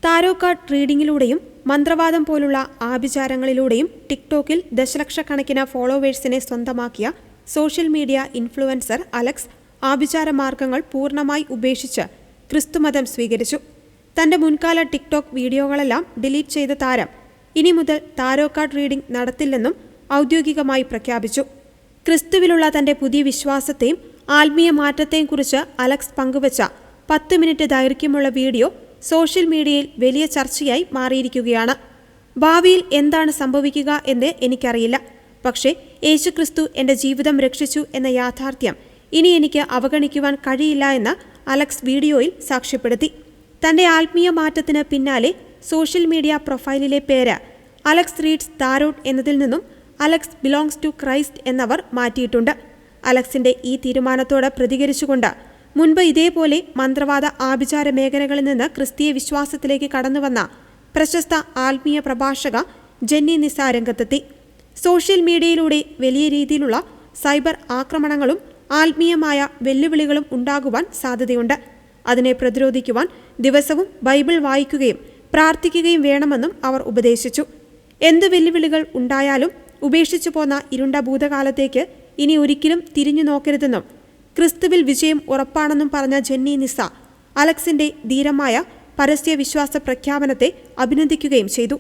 Tarot card റീഡിംഗിലൂടെയും മന്ത്രവാദം പോലുള്ള ആഭിചാരങ്ങളിലൂടെയും ടിക്ടോക്കിൽ ദശലക്ഷക്കണക്കിന് ഫോളോവേഴ്സിനെ സ്വന്തമാക്കിയ സോഷ്യൽ മീഡിയ ഇൻഫ്ലുവൻസർ അലക്സ് ആഭിചാര മാർഗങ്ങൾ പൂർണ്ണമായി ഉപേക്ഷിച്ച് ക്രിസ്തുമതം സ്വീകരിച്ചു. തന്റെ മുൻകാല ടിക്ടോക്ക് വീഡിയോകളെല്ലാം ഡിലീറ്റ് ചെയ്ത താരം ഇനി മുതൽ ടാരോ കാർഡ് റീഡിംഗ് നടത്തില്ലെന്നും ഔദ്യോഗികമായി പ്രഖ്യാപിച്ചു. ക്രിസ്തുവിലുള്ള തന്റെ പുതിയ വിശ്വാസത്തെയും ആത്മീയ മാറ്റത്തെയും കുറിച്ച് അലക്സ് പങ്കുവച്ച 10 മിനിറ്റ് ദൈർഘ്യമുള്ള വീഡിയോ സോഷ്യൽ മീഡിയയിൽ വലിയ ചർച്ചയായി മാറിയിരിക്കുകയാണ്. ഭാവിയിൽ എന്താണ് സംഭവിക്കുക എന്ന് എനിക്കറിയില്ല. പക്ഷേ യേശുക്രിസ്തു എൻ്റെ ജീവിതം രക്ഷിച്ചു എന്ന യാഥാർത്ഥ്യം ഇനി എനിക്ക് അവഗണിക്കുവാൻ കഴിയില്ല എന്ന് അലക്സ് വീഡിയോയിൽ സാക്ഷ്യപ്പെടുത്തി. തന്റെ ആത്മീയ മാറ്റത്തിന് പിന്നാലെ സോഷ്യൽ മീഡിയ പ്രൊഫൈലിലെ പേര് അലക്സ് റീഡ്സ് ടാരോട്ട് എന്നതിൽ നിന്നും അലക്സ് ബിലോങ്സ് ടു ക്രൈസ്റ്റ് എന്നവർ മാറ്റിയിട്ടുണ്ട്. അലക്സിന്റെ ഈ തീരുമാനത്തോട് പ്രതികരിച്ചുകൊണ്ട് മുൻപ് ഇതേപോലെ മന്ത്രവാദ ആഭിചാര മേഖലകളിൽ നിന്ന് ക്രിസ്തീയ വിശ്വാസത്തിലേക്ക് കടന്നുവന്ന പ്രശസ്ത ആത്മീയ പ്രഭാഷക ജെന്നി നിസ രംഗത്തെത്തി. സോഷ്യൽ മീഡിയയിലൂടെ വലിയ രീതിയിലുള്ള സൈബർ ആക്രമണങ്ങളും ആത്മീയമായ വെല്ലുവിളികളും ഉണ്ടാകുവാൻ സാധ്യതയുണ്ട്. അതിനെ പ്രതിരോധിക്കുവാൻ ദിവസവും ബൈബിൾ വായിക്കുകയും പ്രാർത്ഥിക്കുകയും വേണമെന്നും അവർ ഉപദേശിച്ചു. എന്ത് വെല്ലുവിളികൾ ഉണ്ടായാലും ഉപേക്ഷിച്ചു പോന്ന ഇരുണ്ട ഭൂതകാലത്തേക്ക് ഇനി ഒരിക്കലും തിരിഞ്ഞു നോക്കരുതെന്നും ക്രിസ്തുവിൽ വിജയം ഉറപ്പാണെന്നും പറഞ്ഞ ജെന്നി നിസ അലക്സിന്റെ ധീരമായ പരസ്യ വിശ്വാസ പ്രഖ്യാപനത്തെ അഭിനന്ദിക്കുകയും ചെയ്തു.